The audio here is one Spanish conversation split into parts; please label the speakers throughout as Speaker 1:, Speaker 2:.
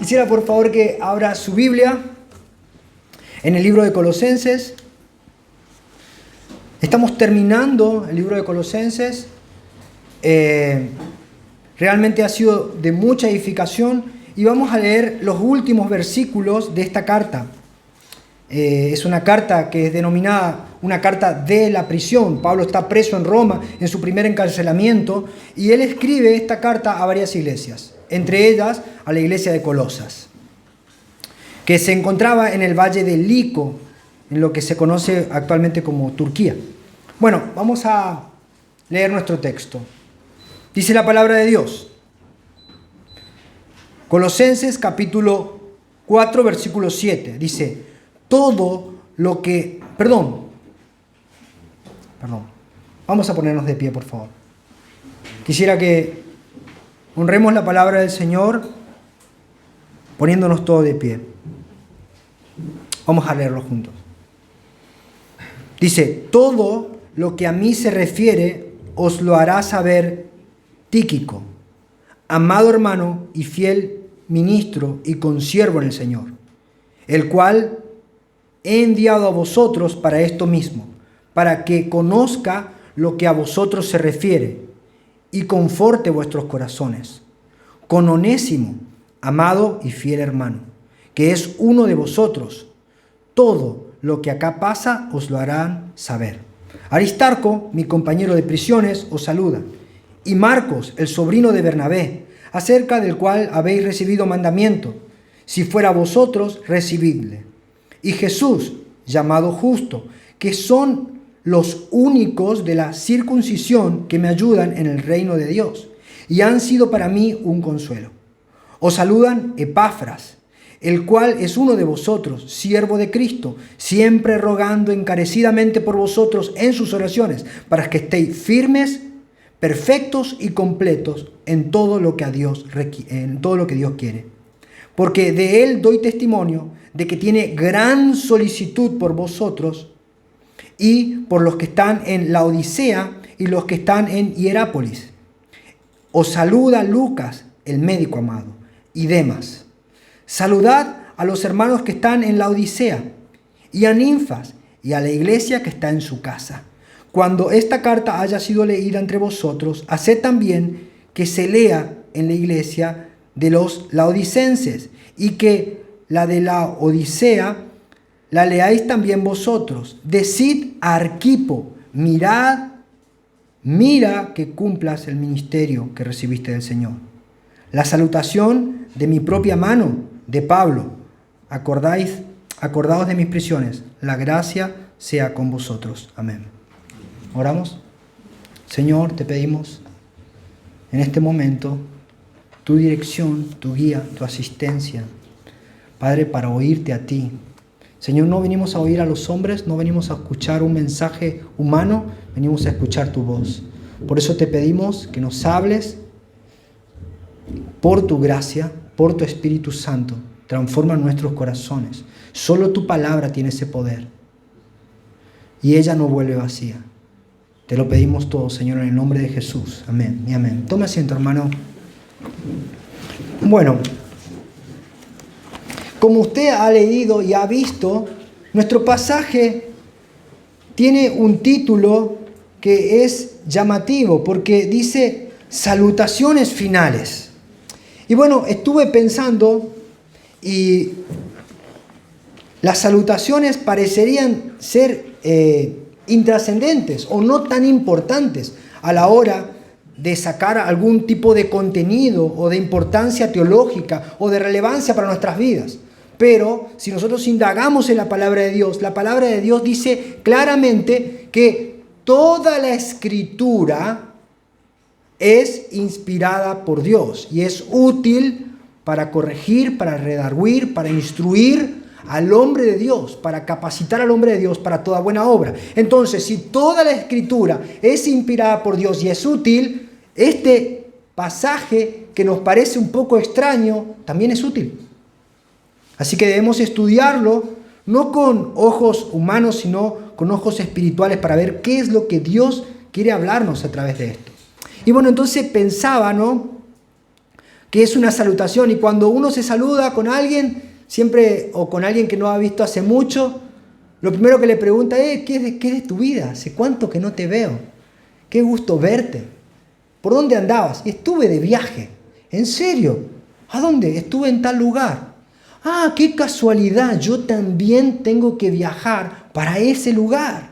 Speaker 1: Quisiera por favor que abra su Biblia en el libro de Colosenses. Estamos terminando el libro de Colosenses. Realmente ha sido de mucha edificación y vamos a leer los últimos versículos de esta carta. Es una carta que es denominada una carta de la prisión. Pablo está preso en Roma en su primer encarcelamiento y él escribe esta carta a varias iglesias, entre ellas a la iglesia de Colosas, que se encontraba en el valle de Lico, en lo que se conoce actualmente como Turquía. Bueno, vamos a leer nuestro texto. Dice la palabra de Dios. Colosenses capítulo 4, versículo 7. Dice, todo lo que... Perdón. Vamos a ponernos de pie, por favor. Quisiera que honremos la palabra del Señor poniéndonos todos de pie. Vamos a leerlo juntos. Dice, todo lo que a mí se refiere os lo hará saber Tíquico, amado hermano y fiel ministro y consiervo en el Señor, el cual he enviado a vosotros para esto mismo, para que conozca lo que a vosotros se refiere y conforte vuestros corazones. Con Onésimo, amado y fiel hermano, que es uno de vosotros, todo lo que acá pasa os lo harán saber. Aristarco, mi compañero de prisiones, os saluda, y Marcos, el sobrino de Bernabé, acerca del cual habéis recibido mandamiento. Si fuera vosotros, recibidle. Y Jesús, llamado Justo, que son los únicos de la circuncisión que me ayudan en el reino de Dios, y han sido para mí un consuelo. Os saludan Epafras, el cual es uno de vosotros, siervo de Cristo, siempre rogando encarecidamente por vosotros en sus oraciones, para que estéis firmes, perfectos y completos en todo lo que Dios quiere. Porque de él doy testimonio de que tiene gran solicitud por vosotros y por los que están en Laodicea y los que están en Hierápolis. Os saluda Lucas, el médico amado, y Demas. Saludad a los hermanos que están en Laodicea y a Ninfas y a la iglesia que está en su casa. Cuando esta carta haya sido leída entre vosotros, haced también que se lea en la iglesia de los laodicenses y que la de la Odisea la leáis también vosotros. Decid a Arquipo, mira que cumplas el ministerio que recibiste del Señor. La salutación de mi propia mano, de Pablo. Acordaos de mis prisiones. La gracia sea con vosotros. Amén. Oramos. Señor, te pedimos en este momento tu dirección, tu guía, tu asistencia. Padre, para oírte a ti. Señor, no venimos a oír a los hombres, no venimos a escuchar un mensaje humano, venimos a escuchar tu voz. Por eso te pedimos que nos hables por tu gracia, por tu Espíritu Santo. Transforma nuestros corazones. Solo tu palabra tiene ese poder. Y ella no vuelve vacía. Te lo pedimos todo, Señor, en el nombre de Jesús. Amén y amén. Toma asiento, hermano. Bueno, como usted ha leído y ha visto, nuestro pasaje tiene un título que es llamativo porque dice salutaciones finales. Y bueno, estuve pensando y las salutaciones parecerían ser intrascendentes o no tan importantes a la hora de sacar algún tipo de contenido o de importancia teológica o de relevancia para nuestras vidas. Pero si nosotros indagamos en la palabra de Dios dice claramente que toda la Escritura es inspirada por Dios y es útil para corregir, para redarguir, para instruir al hombre de Dios, para capacitar al hombre de Dios para toda buena obra. Entonces, si toda la Escritura es inspirada por Dios y es útil, este pasaje que nos parece un poco extraño también es útil. Así que debemos estudiarlo no con ojos humanos, sino con ojos espirituales para ver qué es lo que Dios quiere hablarnos a través de esto. Y bueno, entonces pensaba, ¿no? ¿Qué es una salutación? Y cuando uno se saluda con alguien, siempre, o con alguien que no ha visto hace mucho, lo primero que le pregunta es, ¿qué es de tu vida? ¿Hace cuánto que no te veo? Qué gusto verte. ¿Por dónde andabas? Estuve de viaje. ¿En serio? ¿A dónde? Estuve en tal lugar. Ah, qué casualidad. Yo también tengo que viajar para ese lugar.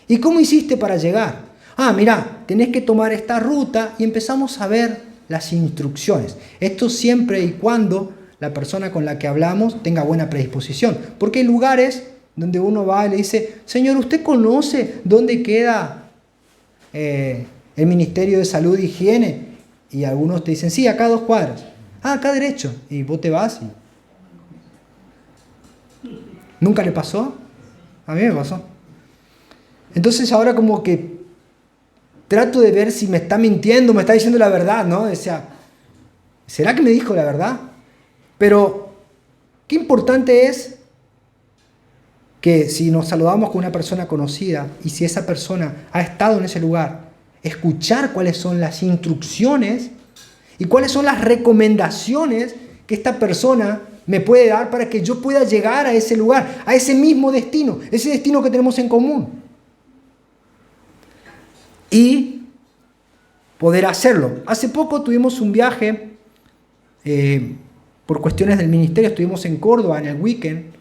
Speaker 1: ¿Y cómo hiciste para llegar? Ah, mirá, tenés que tomar esta ruta y empezamos a ver las instrucciones. Esto siempre y cuando la persona con la que hablamos tenga buena predisposición. Porque hay lugares donde uno va y le dice, señor, ¿usted conoce dónde queda el Ministerio de Salud e Higiene? Y algunos te dicen, sí, acá a 2 cuadras. Ah, acá derecho. Y vos te vas y... ¿Nunca le pasó? A mí me pasó. Entonces ahora como que trato de ver si me está mintiendo, me está diciendo la verdad, ¿no? O sea, ¿será que me dijo la verdad? Pero qué importante es que si nos saludamos con una persona conocida y si esa persona ha estado en ese lugar, escuchar cuáles son las instrucciones y cuáles son las recomendaciones que esta persona me puede dar para que yo pueda llegar a ese lugar, a ese mismo destino, ese destino que tenemos en común. Y poder hacerlo. Hace poco tuvimos un viaje, por cuestiones del ministerio, estuvimos en Córdoba en el weekend,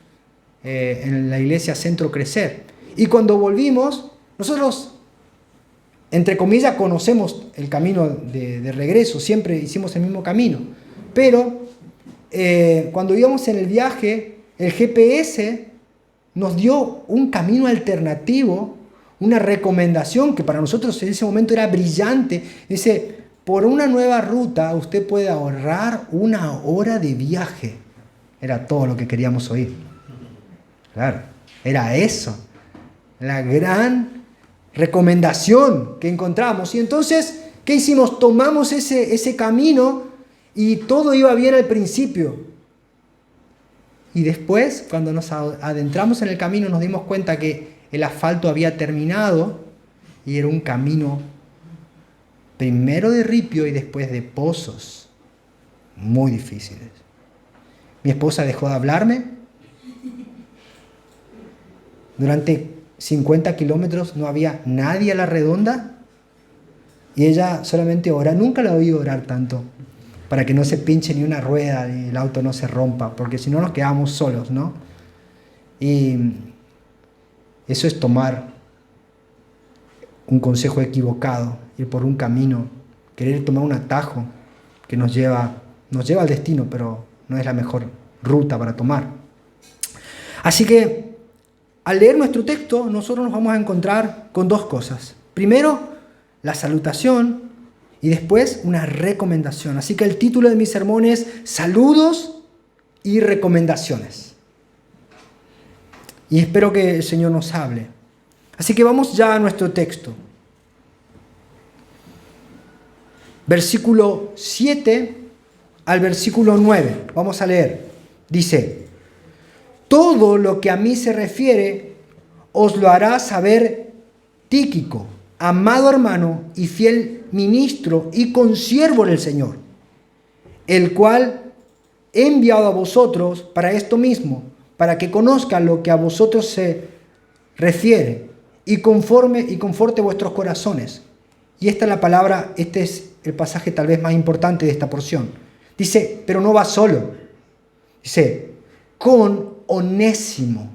Speaker 1: en la iglesia Centro Crecer. Y cuando volvimos, nosotros, entre comillas, conocemos el camino de regreso, siempre hicimos el mismo camino. Pero cuando íbamos en el viaje, el GPS nos dio un camino alternativo, una recomendación que para nosotros en ese momento era brillante. Dice, por una nueva ruta usted puede ahorrar 1 hora de viaje. Era todo lo que queríamos oír. Claro, era eso. La gran recomendación que encontramos. Y entonces, ¿qué hicimos? Tomamos ese camino y todo iba bien al principio. Y después, cuando nos adentramos en el camino, nos dimos cuenta que el asfalto había terminado y era un camino primero de ripio y después de pozos muy difíciles. Mi esposa dejó de hablarme. Durante 50 kilómetros no había nadie a la redonda y ella solamente ora. Nunca la oí orar tanto para que no se pinche ni una rueda y el auto no se rompa, porque si no nos quedamos solos, ¿no? Y eso es tomar un consejo equivocado, ir por un camino, querer tomar un atajo que nos lleva al destino, pero no es la mejor ruta para tomar. Así que al leer nuestro texto, nosotros nos vamos a encontrar con 2 cosas. Primero, la salutación y después una recomendación. Así que el título de mi sermón es Saludos y Recomendaciones. Y espero que el Señor nos hable. Así que vamos ya a nuestro texto. Versículo 7 al versículo 9. Vamos a leer. Dice, todo lo que a mí se refiere os lo hará saber Tíquico, amado hermano y fiel ministro y consiervo en el Señor, el cual he enviado a vosotros para esto mismo, para que conozcan lo que a vosotros se refiere y conforte vuestros corazones. Y esta es la palabra, este es el pasaje tal vez más importante de esta porción. Dice, pero no va solo. Dice, con Onésimo.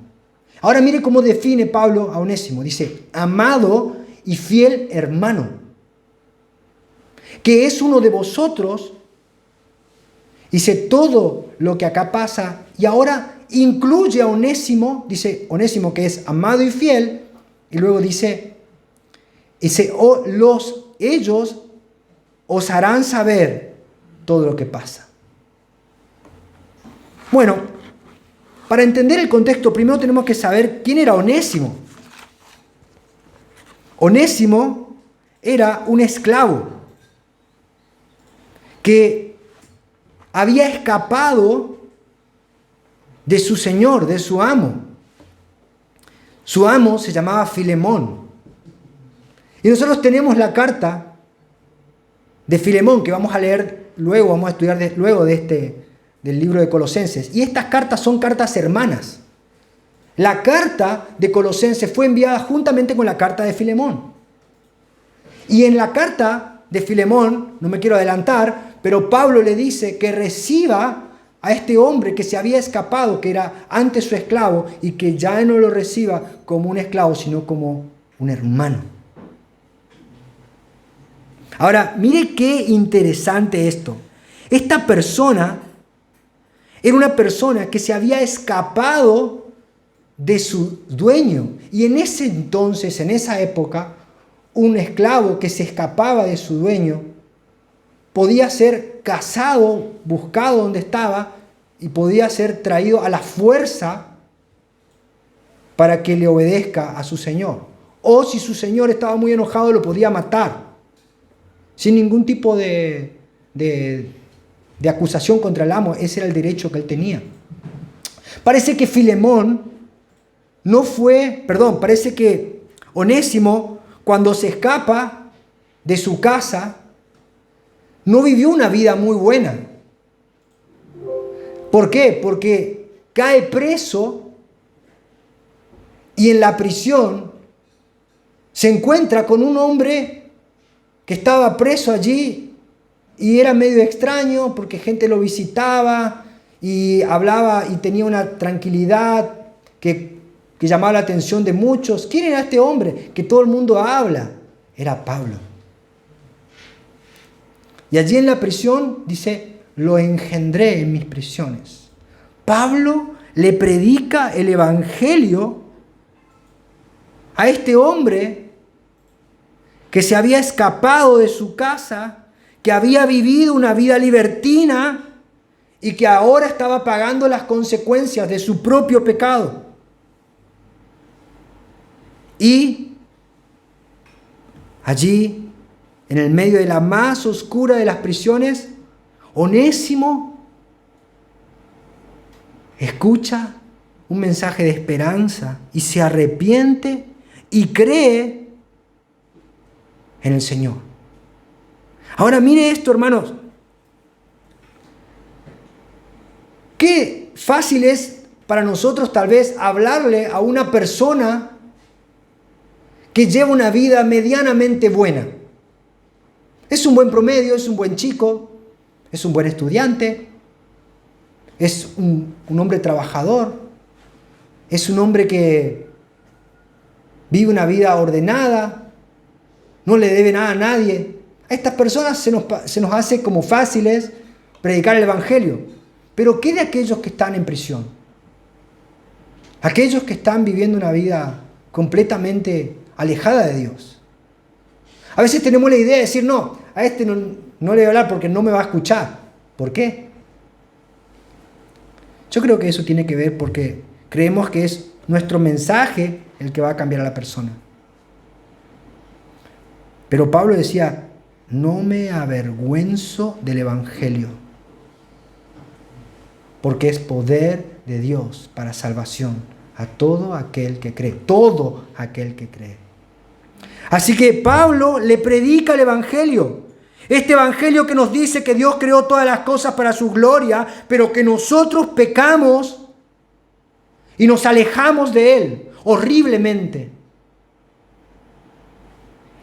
Speaker 1: Ahora mire cómo define Pablo a Onésimo. Dice, amado y fiel hermano, que es uno de vosotros. Dice, todo lo que acá pasa, y ahora incluye a Onésimo, dice Onésimo que es amado y fiel, y luego dice ellos os harán saber todo lo que pasa. Bueno, para entender el contexto, primero tenemos que saber quién era Onésimo. Onésimo era un esclavo que había escapado de su señor, de su amo. Su amo se llamaba Filemón. Y nosotros tenemos la carta de Filemón que vamos a leer luego, vamos a estudiar luego del libro de Colosenses. Y estas cartas son cartas hermanas. La carta de Colosenses fue enviada juntamente con la carta de Filemón. Y en la carta de Filemón, no me quiero adelantar, pero Pablo le dice que reciba a este hombre que se había escapado, que era antes su esclavo, y que ya no lo reciba como un esclavo, sino como un hermano. Ahora, mire qué interesante esto. Esta persona era una persona que se había escapado de su dueño. Y en ese entonces, en esa época, un esclavo que se escapaba de su dueño podía ser cazado, buscado donde estaba, y podía ser traído a la fuerza para que le obedezca a su señor. O si su señor estaba muy enojado, lo podía matar, sin ningún tipo de acusación contra el amo. Ese era el derecho que él tenía. Parece que parece que Onésimo, cuando se escapa de su casa, no vivió una vida muy buena. ¿Por qué? Porque cae preso y en la prisión se encuentra con un hombre que estaba preso allí y era medio extraño porque gente lo visitaba y hablaba y tenía una tranquilidad que llamaba la atención de muchos. ¿Quién era este hombre que todo el mundo habla? Era Pablo. Y allí en la prisión dice: lo engendré en mis prisiones. Pablo le predica el evangelio a este hombre que se había escapado de su casa, que había vivido una vida libertina y que ahora estaba pagando las consecuencias de su propio pecado. Y allí, en el medio de la más oscura de las prisiones, Onésimo escucha un mensaje de esperanza y se arrepiente y cree en el Señor. Ahora mire esto, hermanos. Qué fácil es para nosotros tal vez hablarle a una persona que lleva una vida medianamente buena. Es un buen promedio, es un buen chico, es un buen estudiante, es un hombre trabajador, es un hombre que vive una vida ordenada, no le debe nada a nadie. A estas personas se nos hace como fáciles predicar el evangelio. Pero ¿qué de aquellos que están en prisión? Aquellos que están viviendo una vida completamente alejada de Dios. A veces tenemos la idea de decir: no, a este no le voy a hablar porque no me va a escuchar. ¿Por qué? Yo creo que eso tiene que ver porque creemos que es nuestro mensaje el que va a cambiar a la persona. Pero Pablo decía: no me avergüenzo del evangelio, porque es poder de Dios para salvación a todo aquel que cree. Todo aquel que cree. Así que Pablo le predica el evangelio. Este evangelio que nos dice que Dios creó todas las cosas para su gloria, pero que nosotros pecamos y nos alejamos de Él horriblemente.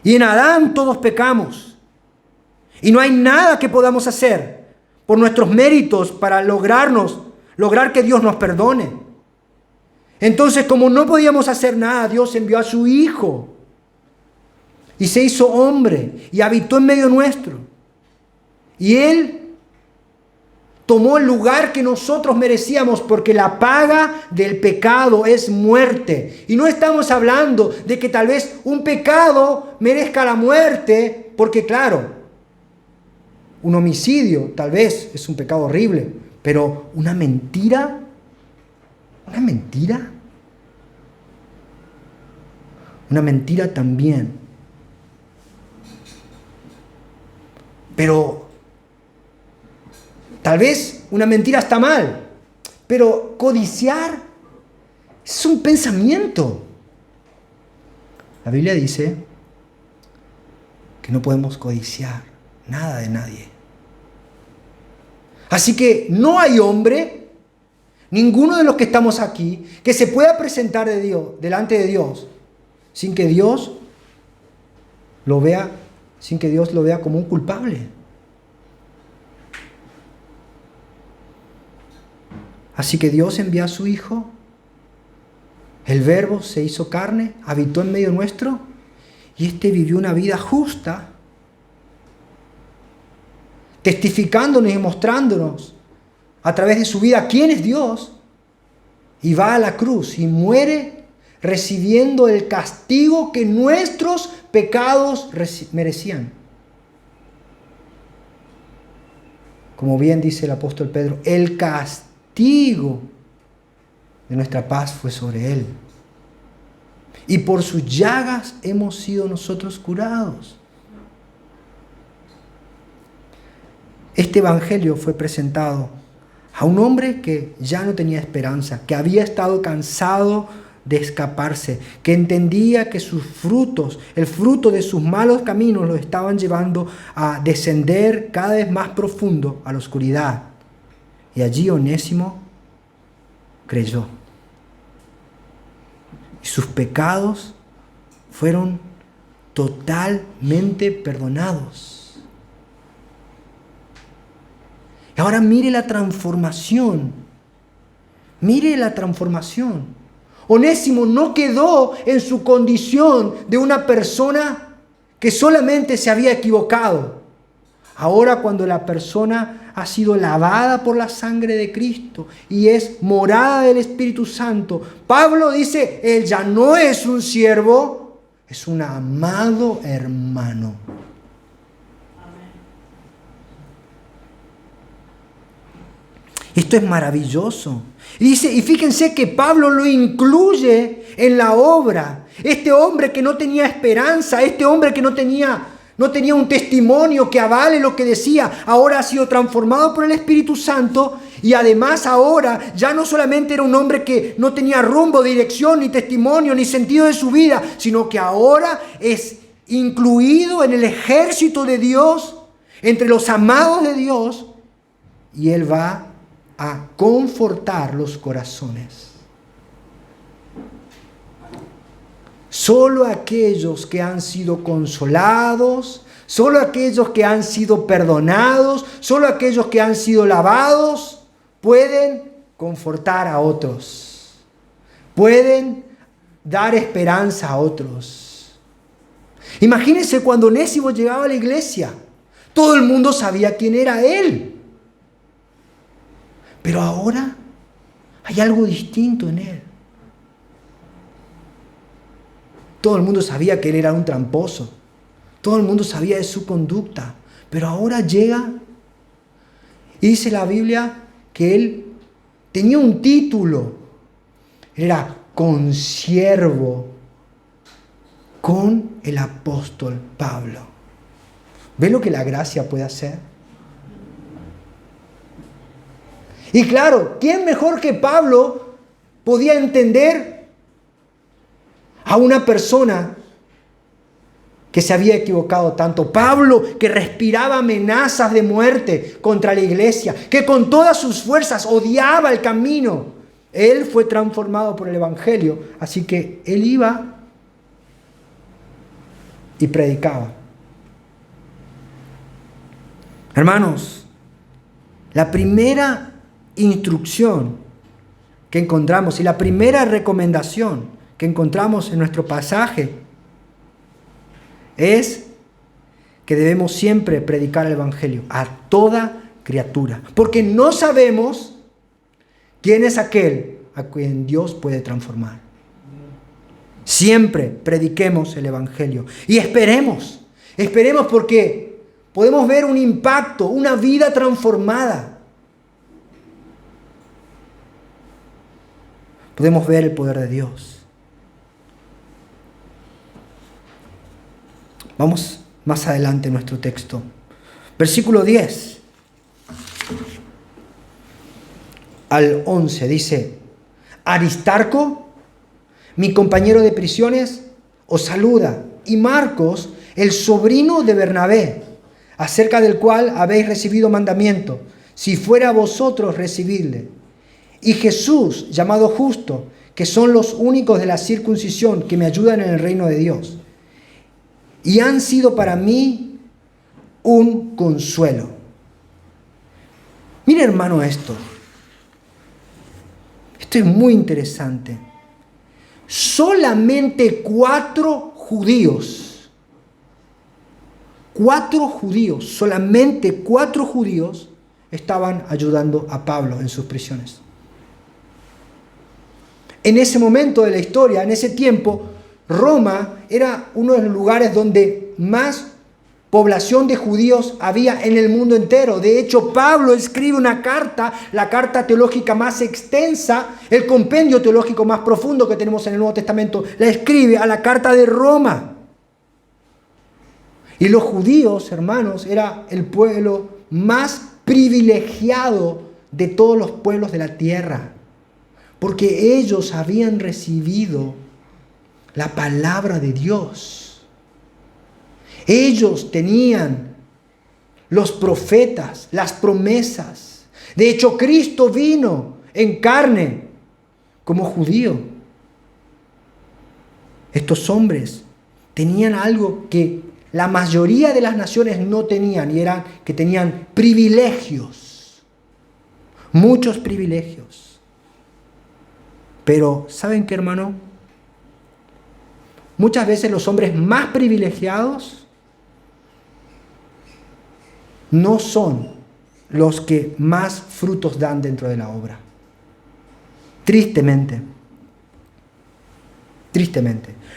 Speaker 1: Y en Adán todos pecamos. Y no hay nada que podamos hacer por nuestros méritos para lograr que Dios nos perdone. Entonces, como no podíamos hacer nada, Dios envió a su Hijo y se hizo hombre y habitó en medio nuestro. Y Él tomó el lugar que nosotros merecíamos, porque la paga del pecado es muerte. Y no estamos hablando de que tal vez un pecado merezca la muerte, porque claro, un homicidio tal vez es un pecado horrible, pero una mentira también. Pero tal vez una mentira está mal, pero codiciar es un pensamiento. La Biblia dice que no podemos codiciar nada de nadie. Así que no hay hombre, ninguno de los que estamos aquí, que se pueda presentar delante de Dios sin que Dios lo vea como un culpable. Así que Dios envía a su Hijo, el Verbo se hizo carne, habitó en medio nuestro, y éste vivió una vida justa, testificándonos y mostrándonos a través de su vida quién es Dios, y va a la cruz y muere recibiendo el castigo que nuestros pecados merecían. Como bien dice el apóstol Pedro, el castigo de nuestra paz fue sobre él. Y por sus llagas hemos sido nosotros curados. Este evangelio fue presentado a un hombre que ya no tenía esperanza, que había estado cansado de escaparse, que entendía que sus frutos, el fruto de sus malos caminos, lo estaban llevando a descender cada vez más profundo a la oscuridad. Y allí Onésimo creyó. Y sus pecados fueron totalmente perdonados. Y ahora mire la transformación. Mire la transformación. Onésimo no quedó en su condición de una persona que solamente se había equivocado. Ahora, cuando la persona ha sido lavada por la sangre de Cristo y es morada del Espíritu Santo, Pablo dice, él ya no es un siervo, es un amado hermano. Esto es maravilloso. Y dice, y fíjense que Pablo lo incluye en la obra. Este hombre que no tenía esperanza, este hombre que no tenía un testimonio que avale lo que decía, ahora ha sido transformado por el Espíritu Santo, y además ahora ya no solamente era un hombre que no tenía rumbo, dirección, ni testimonio, ni sentido de su vida, sino que ahora es incluido en el ejército de Dios, entre los amados de Dios, y él va a confortar los corazones. Solo aquellos que han sido consolados, solo aquellos que han sido perdonados, solo aquellos que han sido lavados, pueden confortar a otros. Pueden dar esperanza a otros. Imagínense cuando Onésimo llegaba a la iglesia, todo el mundo sabía quién era él. Pero ahora hay algo distinto en él. Todo el mundo sabía que él era un tramposo. Todo el mundo sabía de su conducta. Pero ahora llega y dice la Biblia que él tenía un título. Era consiervo con el apóstol Pablo. ¿Ve lo que la gracia puede hacer? Y claro, ¿quién mejor que Pablo podía entender a una persona que se había equivocado tanto? Pablo, que respiraba amenazas de muerte contra la iglesia, que con todas sus fuerzas odiaba el camino. Él fue transformado por el Evangelio, así que él iba y predicaba. Hermanos, la primera instrucción que encontramos y la primera recomendación que encontramos en nuestro pasaje es que debemos siempre predicar el Evangelio a toda criatura, porque no sabemos quién es aquel a quien Dios puede transformar. Siempre prediquemos el Evangelio y esperemos porque podemos ver un impacto, una vida transformada. Podemos ver el poder de Dios. Vamos más adelante en nuestro texto. Versículo 10 al 11 dice: Aristarco, mi compañero de prisiones, os saluda, y Marcos, el sobrino de Bernabé, acerca del cual habéis recibido mandamiento, si fuera a vosotros recibirle. Y Jesús, llamado justo, que son los únicos de la circuncisión que me ayudan en el reino de Dios. Y han sido para mí un consuelo. Mire, hermano, esto. Esto es muy interesante. Solamente 4 judíos, solamente 4 judíos estaban ayudando a Pablo en sus prisiones. En ese momento de la historia, en ese tiempo, Roma era uno de los lugares donde más población de judíos había en el mundo entero. De hecho, Pablo escribe una carta, la carta teológica más extensa, el compendio teológico más profundo que tenemos en el Nuevo Testamento, la escribe a la carta de Roma. Y los judíos, hermanos, era el pueblo más privilegiado de todos los pueblos de la tierra, porque ellos habían recibido la palabra de Dios. Ellos tenían los profetas, las promesas. De hecho, Cristo vino en carne como judío. Estos hombres tenían algo que la mayoría de las naciones no tenían, y era que tenían privilegios, muchos privilegios. Pero, ¿saben qué, hermano? Muchas veces los hombres más privilegiados no son los que más frutos dan dentro de la obra. Tristemente.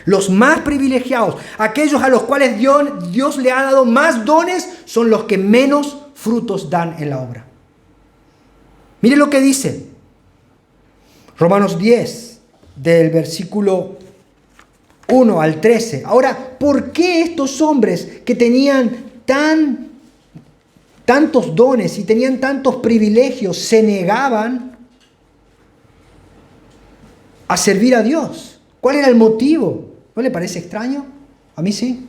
Speaker 1: Los más privilegiados, aquellos a los cuales Dios le ha dado más dones, son los que menos frutos dan en la obra. Mire lo que dice Romanos 10, del versículo 1 al 13. Ahora, ¿por qué estos hombres que tenían tantos dones y tenían tantos privilegios se negaban a servir a Dios? ¿Cuál era el motivo? ¿No le parece extraño? A mí sí.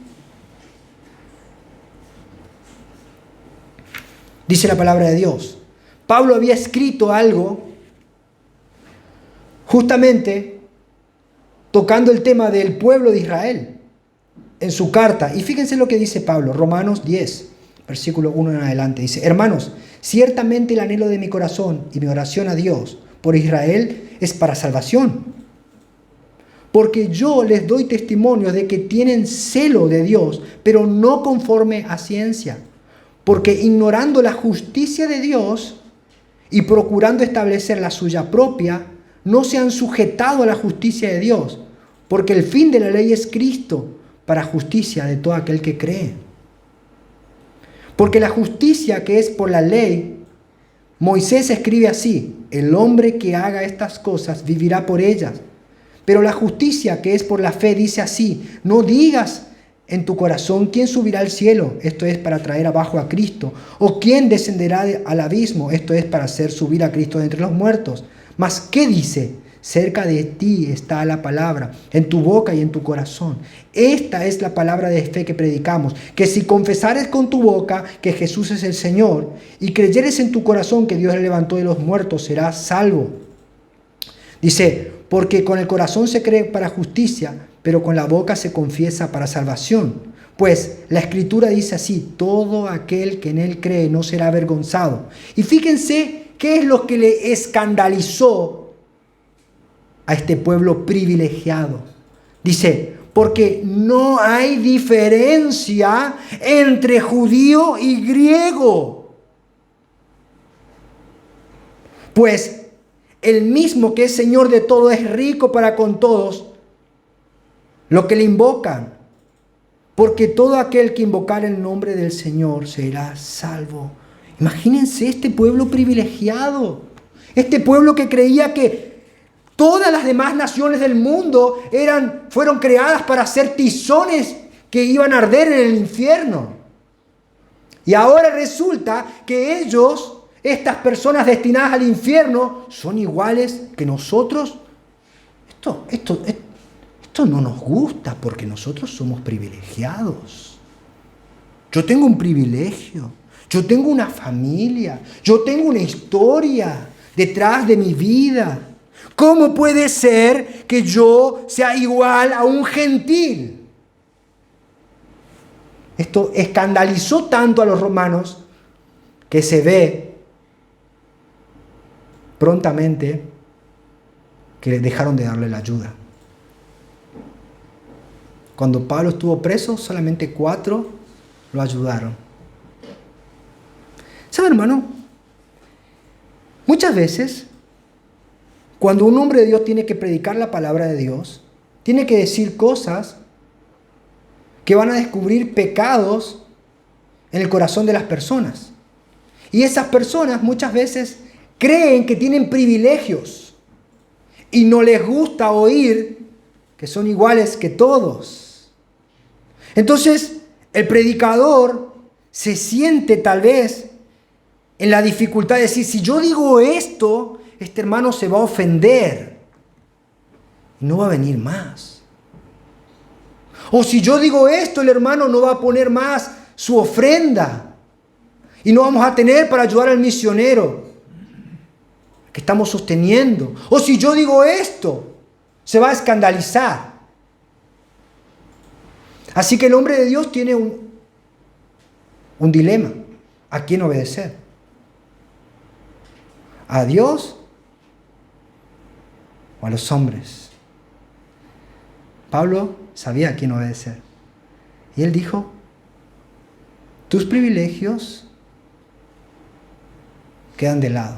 Speaker 1: Dice la palabra de Dios. Pablo había escrito algo justamente tocando el tema del pueblo de Israel en su carta. Y fíjense lo que dice Pablo, Romanos 10, versículo 1 en adelante. Dice: hermanos, ciertamente el anhelo de mi corazón y mi oración a Dios por Israel es para salvación. Porque yo les doy testimonio de que tienen celo de Dios, pero no conforme a ciencia. Porque ignorando la justicia de Dios y procurando establecer la suya propia, no se han sujetado a la justicia de Dios. Porque el fin de la ley es Cristo, para justicia de todo aquel que cree. Porque la justicia que es por la ley, Moisés escribe así: el hombre que haga estas cosas vivirá por ellas. Pero la justicia que es por la fe dice así: no digas en tu corazón quién subirá al cielo, esto es para traer abajo a Cristo, o quién descenderá al abismo, esto es para hacer subir a Cristo de entre los muertos. Mas ¿qué dice? Cerca de ti está la palabra, en tu boca y en tu corazón. Esta es la palabra de fe que predicamos, que si confesares con tu boca que Jesús es el Señor y creyeres en tu corazón que Dios le levantó de los muertos, serás salvo. Dice: porque con el corazón se cree para justicia, pero con la boca se confiesa para salvación. Pues la Escritura dice así: todo aquel que en él cree no será avergonzado. Y fíjense qué es lo que le escandalizó a este pueblo privilegiado. Dice: porque no hay diferencia entre judío y griego. Pues el mismo que es Señor de todo es rico para con todos lo que le invocan. Porque todo aquel que invocar el nombre del Señor será salvo. Imagínense este pueblo privilegiado. Este pueblo que creía que todas las demás naciones del mundo fueron creadas para ser tizones que iban a arder en el infierno. Y ahora resulta que ellos, estas personas destinadas al infierno, son iguales que nosotros. Esto no nos gusta porque nosotros somos privilegiados. Yo tengo un privilegio. Yo tengo una familia, yo tengo una historia detrás de mi vida. ¿Cómo puede ser que yo sea igual a un gentil? Esto escandalizó tanto a los romanos que se ve prontamente que dejaron de darle la ayuda. Cuando Pablo estuvo preso, solamente 4 lo ayudaron. ¿Sabe, hermano? Muchas veces, cuando un hombre de Dios tiene que predicar la palabra de Dios, tiene que decir cosas que van a descubrir pecados en el corazón de las personas. Y esas personas muchas veces creen que tienen privilegios y no les gusta oír que son iguales que todos. Entonces, el predicador se siente tal vez en la dificultad de decir, si yo digo esto, este hermano se va a ofender y no va a venir más. O si yo digo esto, el hermano no va a poner más su ofrenda y no vamos a tener para ayudar al misionero que estamos sosteniendo. O si yo digo esto, se va a escandalizar. Así que el hombre de Dios tiene un dilema. ¿A quién obedecer? ¿A Dios o a los hombres? Pablo sabía a quién obedecer. Y él dijo, tus privilegios quedan de lado.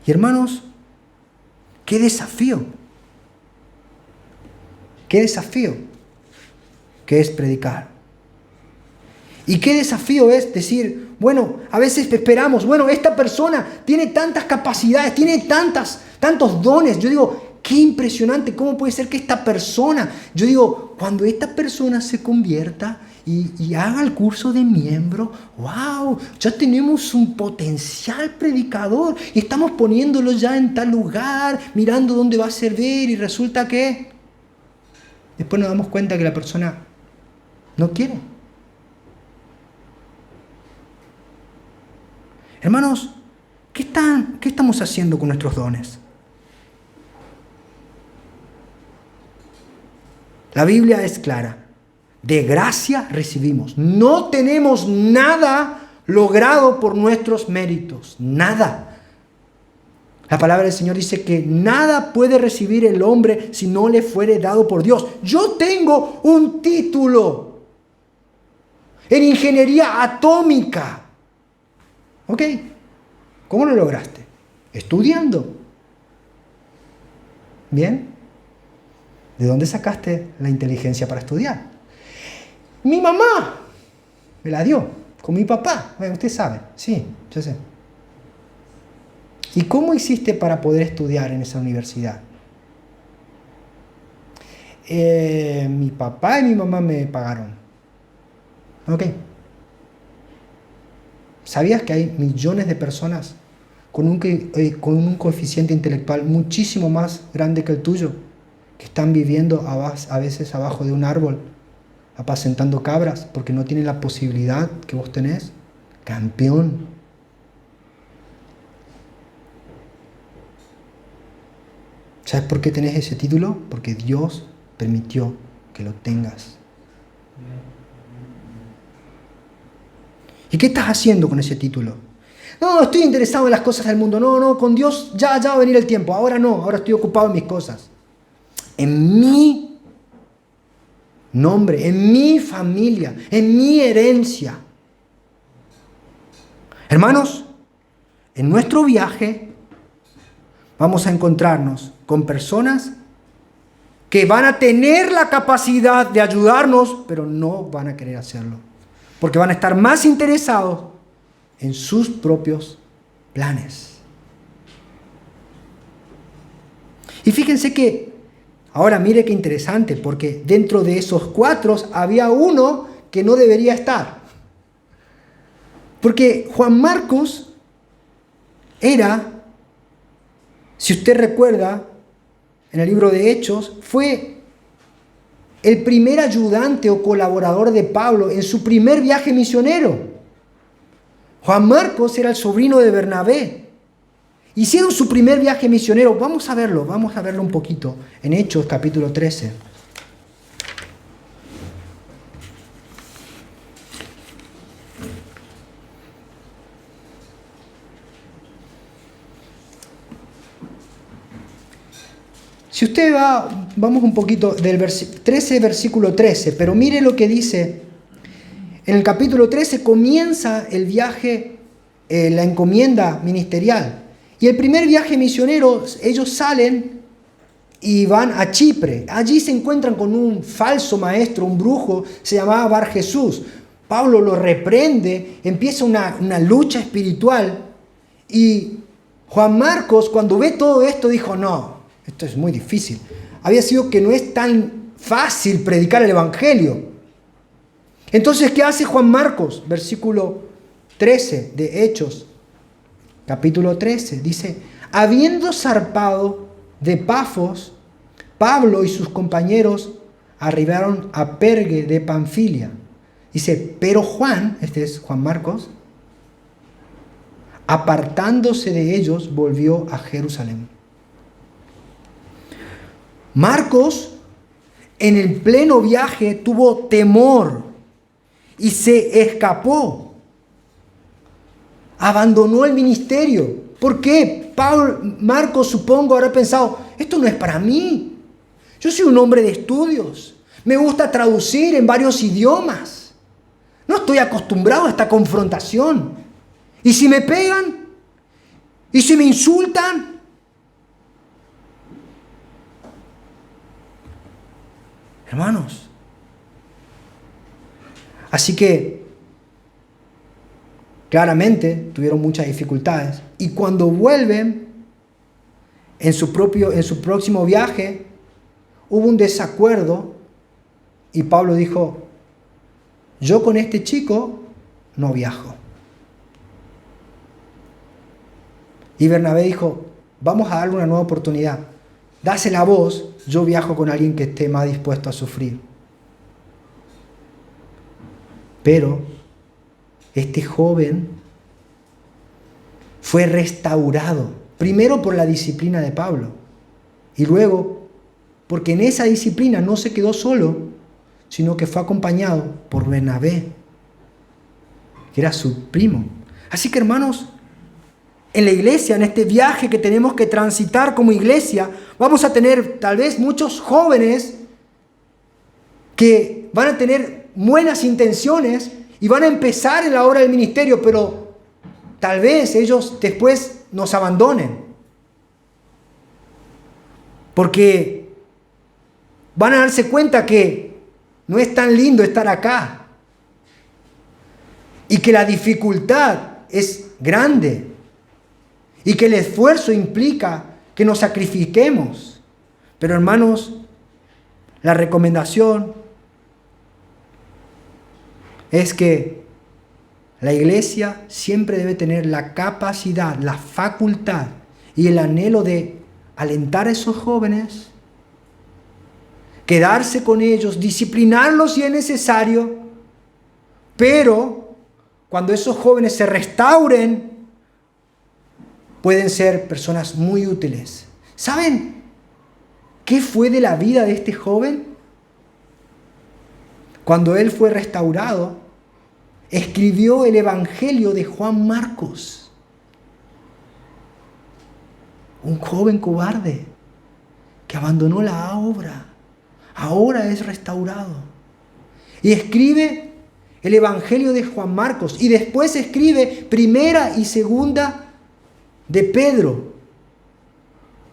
Speaker 1: Y hermanos, qué desafío. Qué desafío que es predicar. Y qué desafío es decir, bueno, a veces esperamos, bueno, esta persona tiene tantas capacidades, tiene tantos dones. Yo digo, qué impresionante, ¿cómo puede ser que esta persona, yo digo, cuando esta persona se convierta y haga el curso de miembro, wow, ya tenemos un potencial predicador y estamos poniéndolo ya en tal lugar, mirando dónde va a servir y resulta que después nos damos cuenta que la persona no quiere. Hermanos, ¿qué estamos haciendo con nuestros dones? La Biblia es clara. De gracia recibimos. No tenemos nada logrado por nuestros méritos. Nada. La palabra del Señor dice que nada puede recibir el hombre si no le fuere dado por Dios. Yo tengo un título en ingeniería atómica. ¿Ok? ¿Cómo lo lograste? Estudiando. ¿Bien? ¿De dónde sacaste la inteligencia para estudiar? Mi mamá me la dio, con mi papá. Bueno, usted sabe, sí, yo sé. ¿Y cómo hiciste para poder estudiar en esa universidad? Mi papá y mi mamá me pagaron. ¿Ok? ¿Sabías que hay millones de personas con un coeficiente intelectual muchísimo más grande que el tuyo, que están viviendo a veces abajo de un árbol, apacentando cabras, porque no tienen la posibilidad que vos tenés? Campeón. ¿Sabes por qué tenés ese título? Porque Dios permitió que lo tengas. ¿Y qué estás haciendo con ese título? No, estoy interesado en las cosas del mundo. No, con Dios ya va a venir el tiempo. Ahora no, ahora estoy ocupado en mis cosas. En mi nombre, en mi familia, en mi herencia. Hermanos, en nuestro viaje vamos a encontrarnos con personas que van a tener la capacidad de ayudarnos, pero no van a querer hacerlo. Porque van a estar más interesados en sus propios planes. Y fíjense que, ahora mire qué interesante, porque dentro de esos 4 había uno que no debería estar. Porque Juan Marcos era, si usted recuerda, en el libro de Hechos, fue el primer ayudante o colaborador de Pablo en su primer viaje misionero. Juan Marcos era el sobrino de Bernabé. Hicieron su primer viaje misionero. Vamos a verlo un poquito en Hechos capítulo 13. Si usted vamos un poquito del 13, versículo 13, pero mire lo que dice. En el capítulo 13 comienza el viaje, la encomienda ministerial. Y el primer viaje misionero, ellos salen y van a Chipre. Allí se encuentran con un falso maestro, un brujo, se llamaba Bar Jesús. Pablo lo reprende, empieza una lucha espiritual. Y Juan Marcos, cuando ve todo esto, dijo, no, esto es muy difícil. Había sido que no es tan fácil predicar el evangelio. Entonces, ¿qué hace Juan Marcos? Versículo 13 de Hechos, capítulo 13. Dice, habiendo zarpado de Pafos, Pablo y sus compañeros arribaron a Perge de Panfilia. Dice, pero Juan, este es Juan Marcos, apartándose de ellos, volvió a Jerusalén. Marcos, en el pleno viaje, tuvo temor y se escapó. Abandonó el ministerio. ¿Por qué? Marcos, supongo, habrá pensado, esto no es para mí. Yo soy un hombre de estudios. Me gusta traducir en varios idiomas. No estoy acostumbrado a esta confrontación. ¿Y si me pegan? ¿Y si me insultan? Hermanos. Así que, claramente, tuvieron muchas dificultades. Y cuando vuelven, en su próximo viaje, hubo un desacuerdo. Y Pablo dijo, yo con este chico no viajo. Y Bernabé dijo, vamos a darle una nueva oportunidad. Dásela vos, yo viajo con alguien que esté más dispuesto a sufrir. Pero este joven fue restaurado, primero por la disciplina de Pablo, y luego porque en esa disciplina no se quedó solo, sino que fue acompañado por Bernabé, que era su primo. Así que, hermanos, en la iglesia, en este viaje que tenemos que transitar como iglesia, vamos a tener tal vez muchos jóvenes que van a tener buenas intenciones y van a empezar en la obra del ministerio, pero tal vez ellos después nos abandonen. Porque van a darse cuenta que no es tan lindo estar acá y que la dificultad es grande. Y que el esfuerzo implica que nos sacrifiquemos. Pero, hermanos, la recomendación es que la iglesia siempre debe tener la capacidad, la facultad y el anhelo de alentar a esos jóvenes, quedarse con ellos, disciplinarlos si es necesario, pero cuando esos jóvenes se restauren, pueden ser personas muy útiles. ¿Saben qué fue de la vida de este joven? Cuando él fue restaurado, escribió el Evangelio de Juan Marcos. Un joven cobarde que abandonó la obra. Ahora es restaurado. Y escribe el Evangelio de Juan Marcos. Y después escribe primera y segunda de Pedro.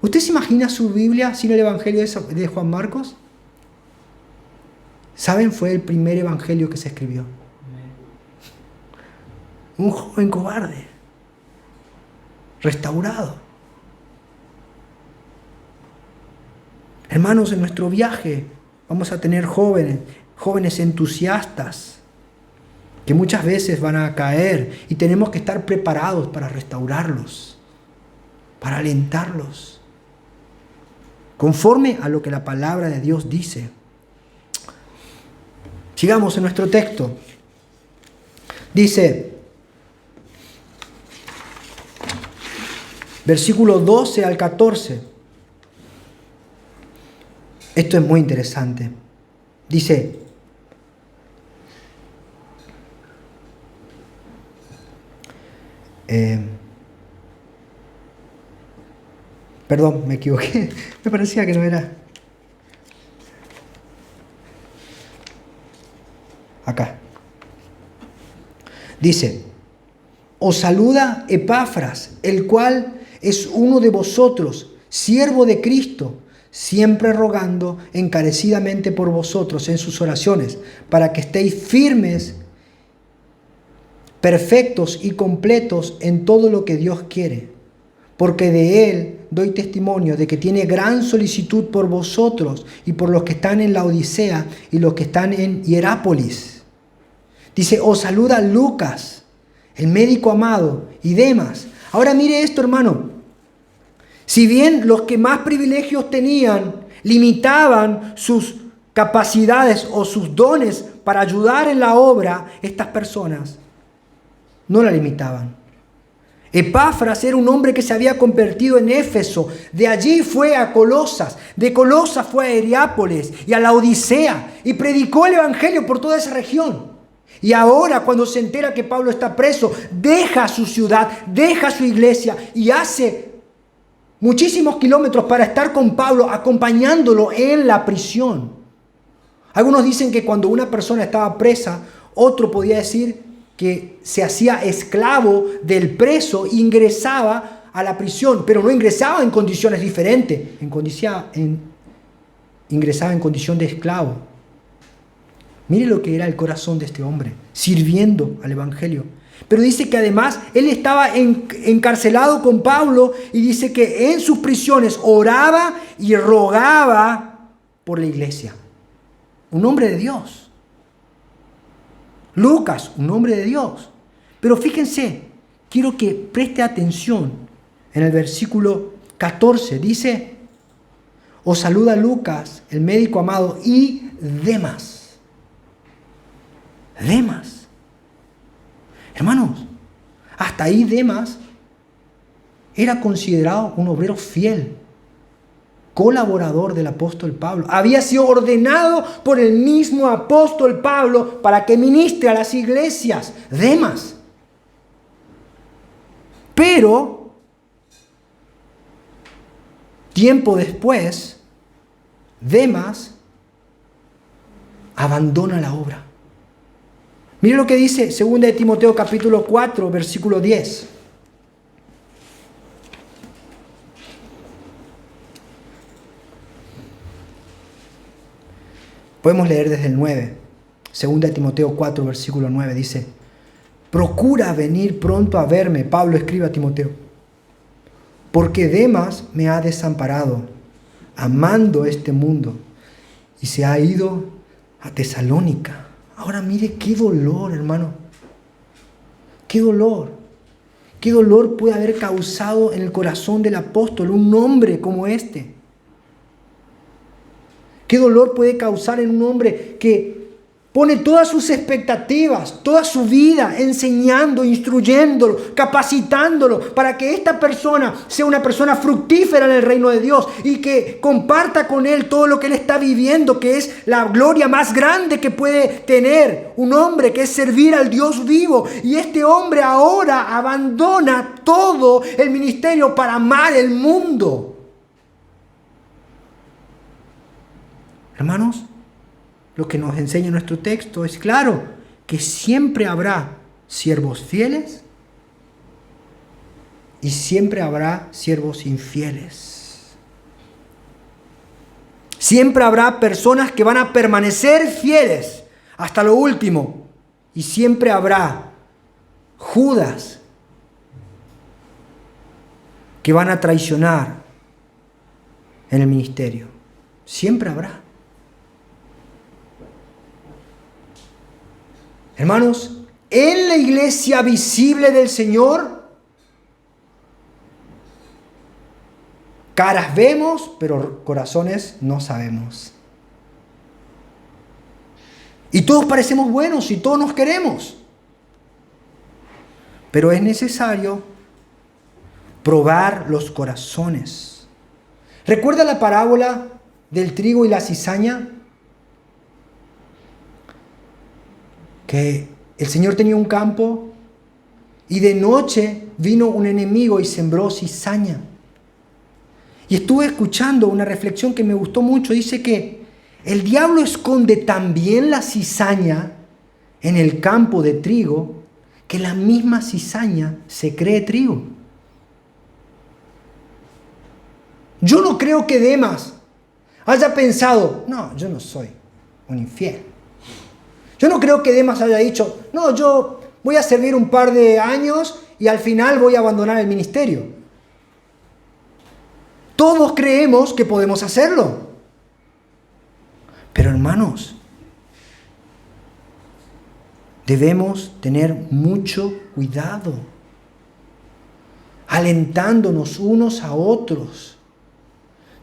Speaker 1: ¿Usted se imagina su Biblia sin el Evangelio de Juan Marcos? ¿Saben? Fue el primer evangelio que se escribió. Un joven cobarde, restaurado. Hermanos, en nuestro viaje vamos a tener jóvenes entusiastas que muchas veces van a caer y tenemos que estar preparados para restaurarlos, para alentarlos, conforme a lo que la palabra de Dios dice. Sigamos en nuestro texto. Dice, versículo 12 al 14. Esto es muy interesante. Dice, perdón, me equivoqué. Me parecía que no era. Acá. Dice, os saluda Epafras, el cual es uno de vosotros, siervo de Cristo, siempre rogando encarecidamente por vosotros en sus oraciones, para que estéis firmes, perfectos y completos en todo lo que Dios quiere. Porque de él doy testimonio de que tiene gran solicitud por vosotros y por los que están en la Odisea y los que están en Hierápolis. Dice, os saluda Lucas, el médico amado, y Demas. Ahora mire esto, hermano. Si bien los que más privilegios tenían limitaban sus capacidades o sus dones para ayudar en la obra, estas personas no la limitaban. Epafras era un hombre que se había convertido en Éfeso. De allí fue a Colosas. De Colosas fue a Hierápolis y a la Odisea. Y predicó el evangelio por toda esa región. Y ahora, cuando se entera que Pablo está preso, deja su ciudad, deja su iglesia y hace muchísimos kilómetros para estar con Pablo, acompañándolo en la prisión. Algunos dicen que cuando una persona estaba presa, otro podía decir que se hacía esclavo del preso e ingresaba a la prisión, pero no ingresaba en condiciones diferentes, ingresaba en condición de esclavo. Mire lo que era el corazón de este hombre, sirviendo al evangelio. Pero dice que además él estaba encarcelado con Pablo y dice que en sus prisiones oraba y rogaba por la iglesia. Un hombre de Dios. Lucas, un hombre de Dios. Pero fíjense, quiero que preste atención en el versículo 14. Dice, os saluda Lucas, el médico amado, y Demas. Demas. Hermanos, hasta ahí Demas era considerado un obrero fiel, colaborador del apóstol Pablo. Había sido ordenado por el mismo apóstol Pablo para que ministre a las iglesias. Demas. Pero, tiempo después, Demas abandona la obra. Mire lo que dice 2 de Timoteo capítulo 4, versículo 10. Podemos leer desde el 9. 2 de Timoteo 4, versículo 9 dice, procura venir pronto a verme, Pablo escribe a Timoteo, porque Demas me ha desamparado, amando este mundo, y se ha ido a Tesalónica. Ahora mire qué dolor, hermano. Qué dolor. Qué dolor puede haber causado en el corazón del apóstol un hombre como este. ¿Qué dolor puede causar en un hombre que pone todas sus expectativas, toda su vida enseñando, instruyéndolo, capacitándolo para que esta persona sea una persona fructífera en el reino de Dios y que comparta con él todo lo que él está viviendo, que es la gloria más grande que puede tener un hombre, que es servir al Dios vivo? Y este hombre ahora abandona todo el ministerio para amar el mundo. Hermanos, lo que nos enseña nuestro texto es claro, que siempre habrá siervos fieles y siempre habrá siervos infieles. Siempre habrá personas que van a permanecer fieles hasta lo último y siempre habrá Judas que van a traicionar en el ministerio. Siempre habrá. Hermanos, en la iglesia visible del Señor, caras vemos, pero corazones no sabemos. Y todos parecemos buenos y todos nos queremos. Pero es necesario probar los corazones. ¿Recuerda la parábola del trigo y la cizaña? Que el Señor tenía un campo y de noche vino un enemigo y sembró cizaña. Y estuve escuchando una reflexión que me gustó mucho. Dice que el diablo esconde tan bien la cizaña en el campo de trigo que la misma cizaña se cree trigo. Yo no creo que Demas haya pensado, no, yo no soy un infiel. Yo no creo que Demas haya dicho, no, yo voy a servir un par de años y al final voy a abandonar el ministerio. Todos creemos que podemos hacerlo. Pero hermanos, debemos tener mucho cuidado, alentándonos unos a otros.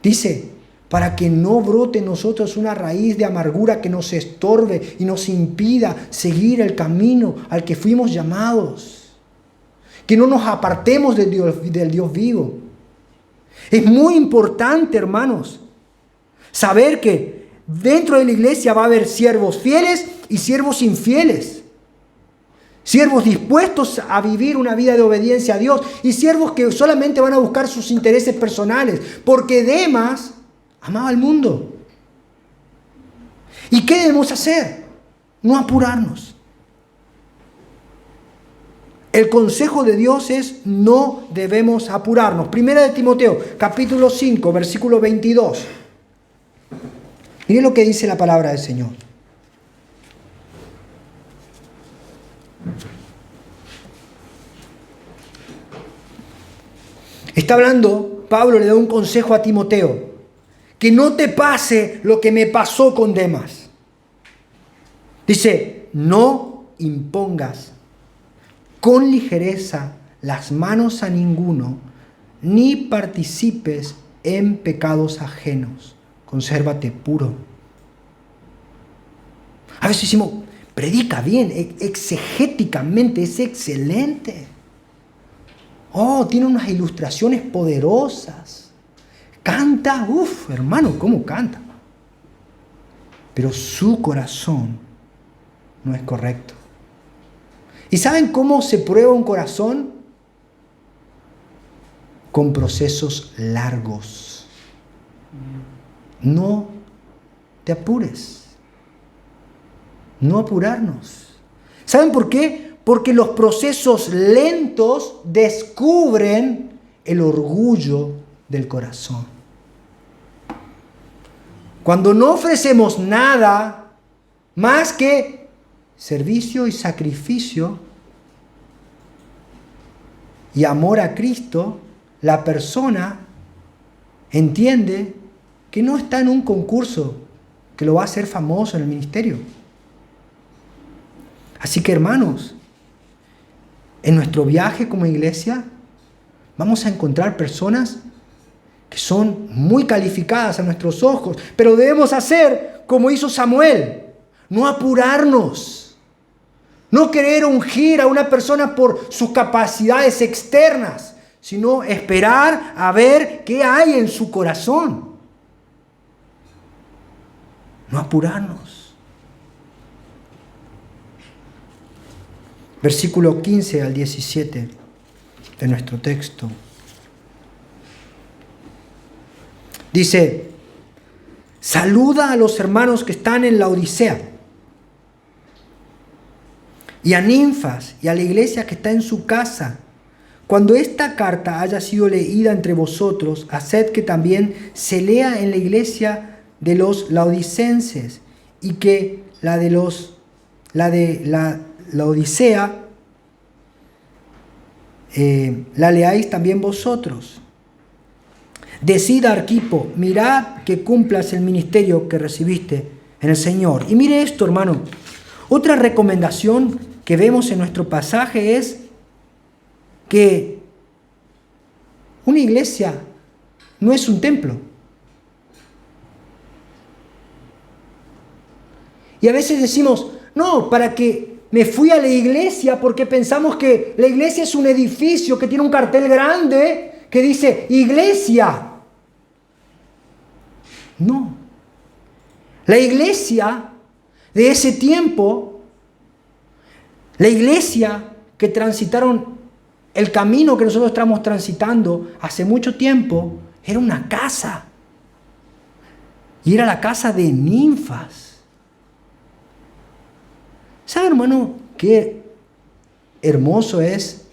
Speaker 1: Dice, para que no brote en nosotros una raíz de amargura que nos estorbe y nos impida seguir el camino al que fuimos llamados. Que no nos apartemos del Dios vivo. Es muy importante, hermanos, saber que dentro de la iglesia va a haber siervos fieles y siervos infieles. Siervos dispuestos a vivir una vida de obediencia a Dios y siervos que solamente van a buscar sus intereses personales, porque Demas amaba al mundo. ¿Y qué debemos hacer? No apurarnos. El consejo de Dios es no debemos apurarnos. Primera de Timoteo, capítulo 5, versículo 22. Miren lo que dice la palabra del Señor. Está hablando, Pablo le da un consejo a Timoteo. Que no te pase lo que me pasó con Demas. Dice, no impongas con ligereza las manos a ninguno, ni participes en pecados ajenos. Consérvate puro. A veces decimos, predica bien, exegéticamente es excelente. Oh, tiene unas ilustraciones poderosas. Canta, hermano, ¿cómo canta? Pero su corazón no es correcto. ¿Y saben cómo se prueba un corazón? Con procesos largos. No te apures. No apurarnos. ¿Saben por qué? Porque los procesos lentos descubren el orgullo del corazón. Cuando no ofrecemos nada más que servicio y sacrificio y amor a Cristo, la persona entiende que no está en un concurso que lo va a hacer famoso en el ministerio. Así que, hermanos, en nuestro viaje como iglesia vamos a encontrar personas que son muy calificadas a nuestros ojos, pero debemos hacer como hizo Samuel, no apurarnos, no querer ungir a una persona por sus capacidades externas, sino esperar a ver qué hay en su corazón. No apurarnos. Versículo 15 al 17 de nuestro texto. Dice, saluda a los hermanos que están en la Odisea y a Ninfas y a la iglesia que está en su casa. Cuando esta carta haya sido leída entre vosotros, haced que también se lea en la iglesia de los laodicenses y que la de la Odisea la leáis también vosotros. Decid a Arquipo, mirad que cumplas el ministerio que recibiste en el Señor. Y mire esto, hermano. Otra recomendación que vemos en nuestro pasaje es que una iglesia no es un templo. Y a veces decimos, no, para que me fui a la iglesia porque pensamos que la iglesia es un edificio que tiene un cartel grande que dice iglesia. No. La iglesia de ese tiempo, la iglesia que transitaron el camino que nosotros estamos transitando hace mucho tiempo, era una casa. Y era la casa de ninfas. ¿Sabe, hermano, qué hermoso es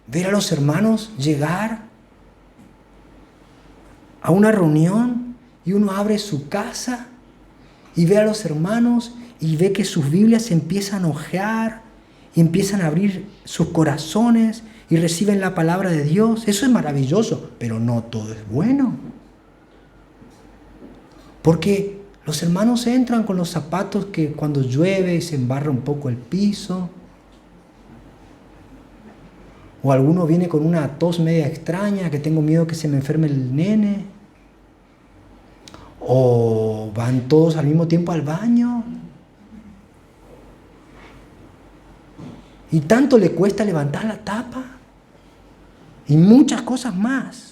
Speaker 1: ver a los hermanos llegar a una reunión y uno abre su casa y ve a los hermanos y ve que sus Biblias empiezan a hojear y empiezan a abrir sus corazones y reciben la palabra de Dios? Eso es maravilloso, pero no todo es bueno. Porque los hermanos entran con los zapatos que cuando llueve se embarra un poco el piso. O alguno viene con una tos media extraña, que tengo miedo que se me enferme el nene. O van todos al mismo tiempo al baño. Y tanto le cuesta levantar la tapa. Y muchas cosas más.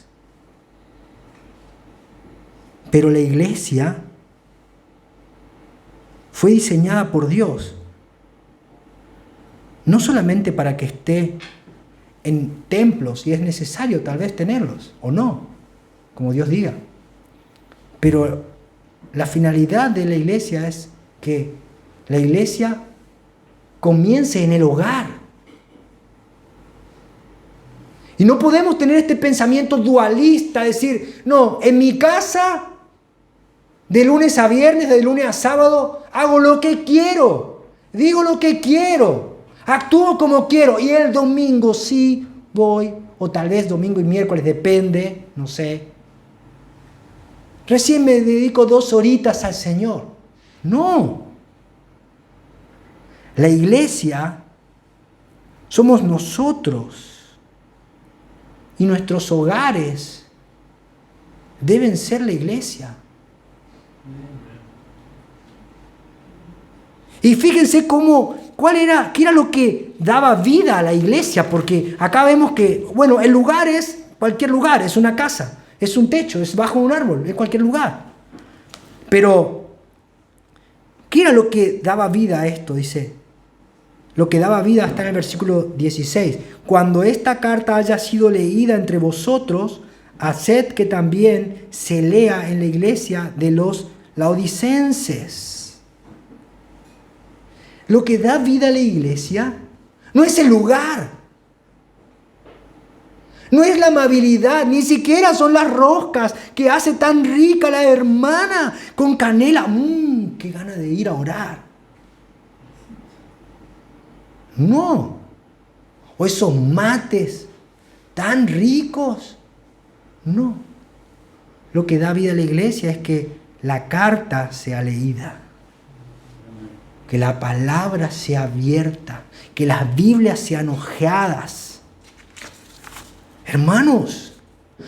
Speaker 1: Pero la iglesia fue diseñada por Dios. No solamente para que esté en templos, y es necesario tal vez tenerlos, o no, como Dios diga. Pero la finalidad de la iglesia es que la iglesia comience en el hogar. Y no podemos tener este pensamiento dualista, decir, no, en mi casa, de lunes a viernes, de lunes a sábado, hago lo que quiero, digo lo que quiero, actúo como quiero, y el domingo sí voy, o tal vez domingo y miércoles, depende, no sé. Recién me dedico 2 horitas al Señor. No. La iglesia somos nosotros. Y nuestros hogares deben ser la iglesia. Y fíjense qué era lo que daba vida a la iglesia, porque acá vemos que, bueno, el lugar es cualquier lugar, es una casa, es un techo, es bajo un árbol, es cualquier lugar. Pero, ¿qué era lo que daba vida a esto? Dice, lo que daba vida está en el versículo 16. Cuando esta carta haya sido leída entre vosotros, haced que también se lea en la iglesia de los laodicenses. Lo que da vida a la iglesia no es el lugar, no es la amabilidad, ni siquiera son las roscas que hace tan rica la hermana con canela. ¡Qué gana de ir a orar! No. O esos mates tan ricos. No. Lo que da vida a la iglesia es que la carta sea leída. Que la palabra sea abierta. Que las Biblias sean hojeadas. Hermanos,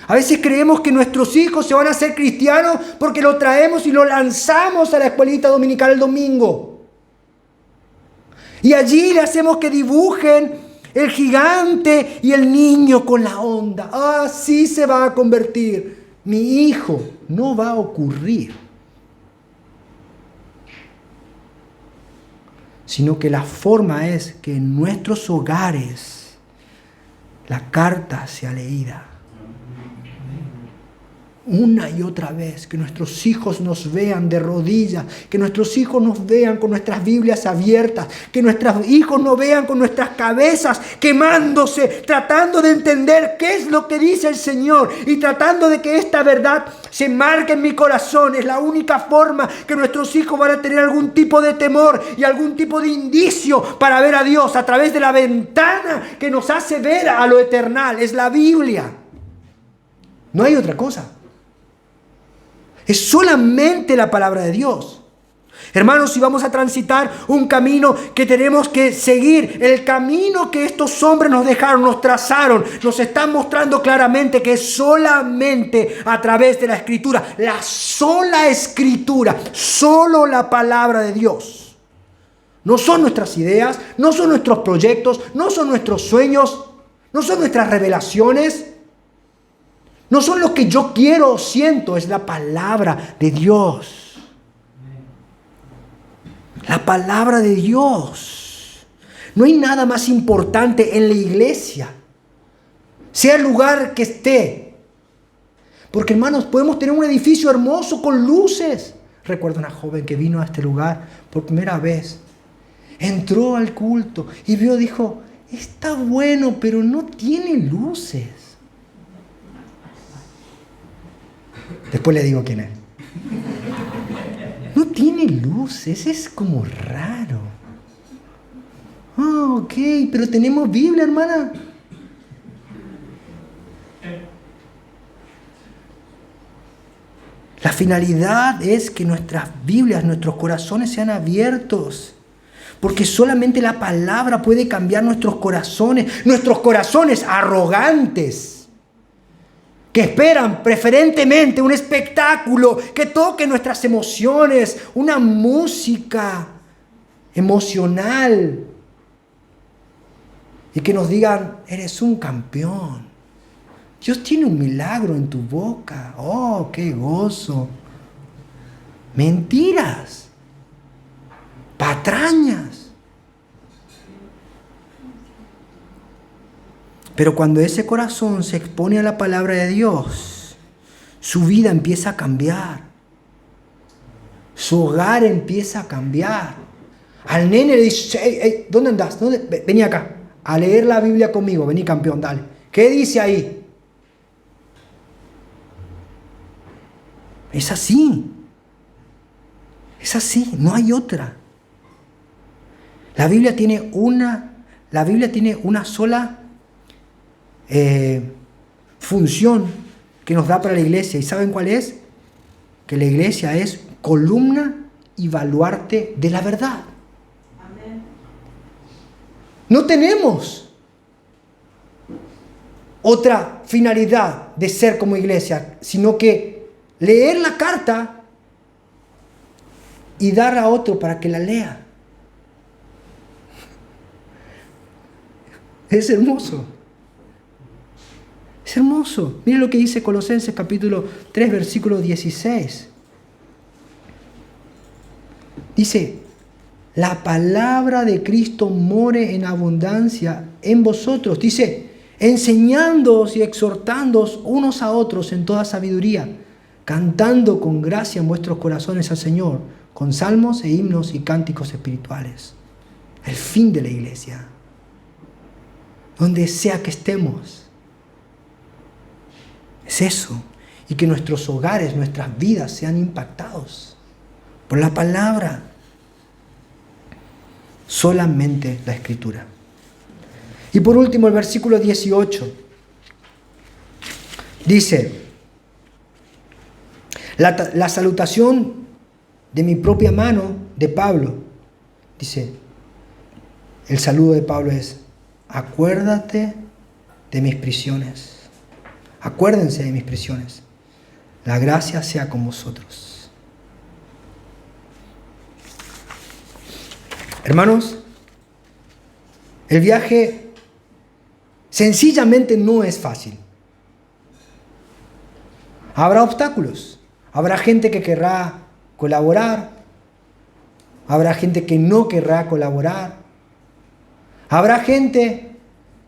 Speaker 1: a veces creemos que nuestros hijos se van a hacer cristianos porque lo traemos y lo lanzamos a la escuelita dominical el domingo. Y allí le hacemos que dibujen el gigante y el niño con la onda. Así se va a convertir. Mi hijo, no va a ocurrir. Sino que la forma es que en nuestros hogares la carta sea leída. Una y otra vez, que nuestros hijos nos vean de rodillas, que nuestros hijos nos vean con nuestras Biblias abiertas, que nuestros hijos nos vean con nuestras cabezas quemándose, tratando de entender qué es lo que dice el Señor y tratando de que esta verdad se marque en mi corazón. Es la única forma que nuestros hijos van a tener algún tipo de temor y algún tipo de indicio para ver a Dios a través de la ventana que nos hace ver a lo eternal. Es la Biblia. No hay otra cosa. Es solamente la palabra de Dios. Hermanos, si vamos a transitar un camino que tenemos que seguir, el camino que estos hombres nos dejaron, nos trazaron, nos están mostrando claramente que es solamente a través de la sola escritura, solo la palabra de Dios. No son nuestras ideas, no son nuestros proyectos, no son nuestros sueños, no son nuestras revelaciones, no son lo que yo quiero o siento, es la palabra de Dios. La palabra de Dios. No hay nada más importante en la iglesia, sea el lugar que esté. Porque, hermanos, podemos tener un edificio hermoso con luces. Recuerdo una joven que vino a este lugar por primera vez. Entró al culto y vio, dijo, está bueno, pero no tiene luces. Después le digo quién es. No tiene luces, es como raro. Ah, ok, pero tenemos Biblia, hermana. La finalidad es que nuestras Biblias, nuestros corazones sean abiertos. Porque solamente la palabra puede cambiar nuestros corazones arrogantes, que esperan preferentemente un espectáculo que toque nuestras emociones, una música emocional, y que nos digan, eres un campeón. Dios tiene un milagro en tu boca. ¡Oh, qué gozo! Mentiras. Patrañas. Pero cuando ese corazón se expone a la palabra de Dios, su vida empieza a cambiar. Su hogar empieza a cambiar. Al nene le dice, hey, ¿dónde andás? Vení acá, a leer la Biblia conmigo. Vení, campeón, dale. ¿Qué dice ahí? Es así. Es así, no hay otra. La Biblia tiene una sola función que nos da para la iglesia. ¿Y saben cuál es? Que la iglesia es columna y baluarte de la verdad. Amén. No tenemos otra finalidad de ser como iglesia, sino que leer la carta y dar a otro para que la lea. Es hermoso. Es hermoso. Miren lo que dice Colosenses capítulo 3, versículo 16. Dice, la palabra de Cristo more en abundancia en vosotros. Dice, enseñándoos y exhortándoos unos a otros en toda sabiduría, cantando con gracia en vuestros corazones al Señor, con salmos e himnos y cánticos espirituales. El fin de la iglesia. Donde sea que estemos. Es eso. Y que nuestros hogares, nuestras vidas sean impactados por la palabra. Solamente la Escritura. Y por último, el versículo 18. Dice, la salutación de mi propia mano de Pablo. Dice, el saludo de Pablo es, acuérdate de mis prisiones. Acuérdense de mis prisiones. La gracia sea con vosotros. Hermanos, el viaje sencillamente no es fácil. Habrá obstáculos. Habrá gente que querrá colaborar. Habrá gente que no querrá colaborar. Habrá gente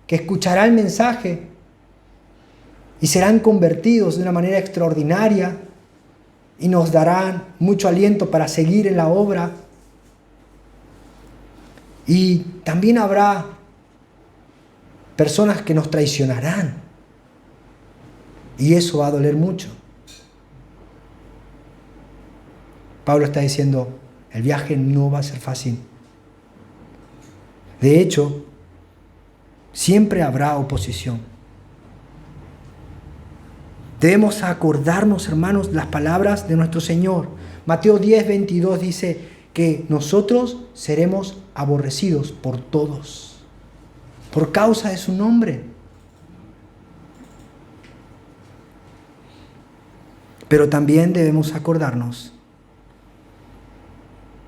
Speaker 1: que escuchará el mensaje y serán convertidos de una manera extraordinaria y nos darán mucho aliento para seguir en la obra. Y también habrá personas que nos traicionarán y eso va a doler mucho. Pablo está diciendo, el viaje no va a ser fácil. De hecho, siempre habrá oposición. Debemos acordarnos, hermanos, las palabras de nuestro Señor. Mateo 10, 22 dice que nosotros seremos aborrecidos por todos, por causa de su nombre. Pero también debemos acordarnos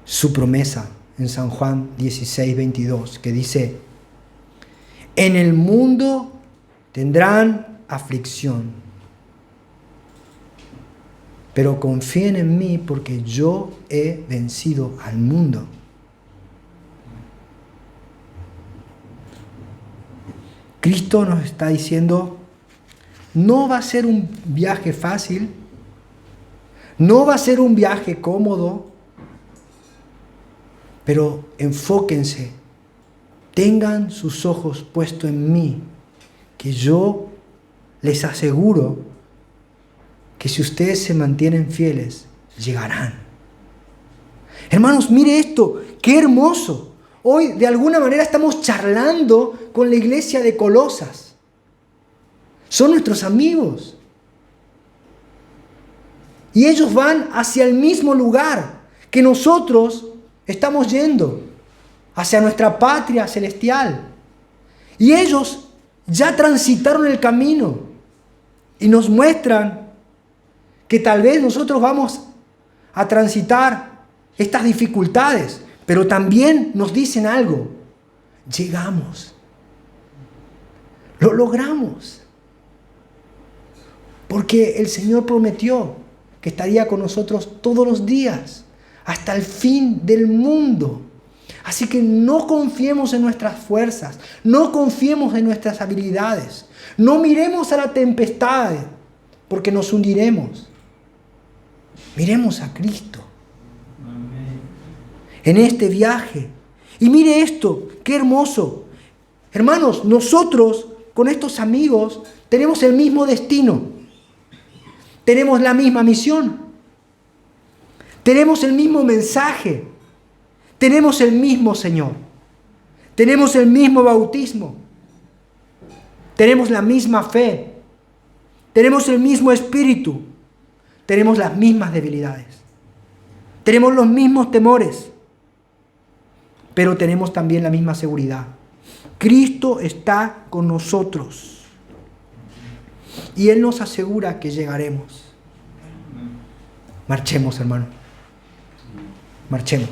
Speaker 1: su promesa en San Juan 16:22, que dice: en el mundo tendrán aflicción, pero confíen en mí porque yo he vencido al mundo. Cristo nos está diciendo, no va a ser un viaje fácil, no va a ser un viaje cómodo, pero enfóquense, tengan sus ojos puestos en mí, que yo les aseguro que si ustedes se mantienen fieles, llegarán. Hermanos, mire esto, qué hermoso. Hoy de alguna manera estamos charlando con la iglesia de Colosas. Son nuestros amigos. Y ellos van hacia el mismo lugar que nosotros estamos yendo, hacia nuestra patria celestial. Y ellos ya transitaron el camino y nos muestran que tal vez nosotros vamos a transitar estas dificultades, pero también nos dicen algo. Llegamos. Lo logramos. Porque el Señor prometió que estaría con nosotros todos los días, hasta el fin del mundo. Así que no confiemos en nuestras fuerzas, no confiemos en nuestras habilidades, no miremos a la tempestad, porque nos hundiremos. Miremos a Cristo en este viaje. Y mire esto, qué hermoso. Hermanos, nosotros con estos amigos tenemos el mismo destino. Tenemos la misma misión. Tenemos el mismo mensaje. Tenemos el mismo Señor. Tenemos el mismo bautismo. Tenemos la misma fe. Tenemos el mismo espíritu. Tenemos las mismas debilidades. Tenemos los mismos temores. Pero tenemos también la misma seguridad. Cristo está con nosotros. Y Él nos asegura que llegaremos. Marchemos, hermano. Marchemos.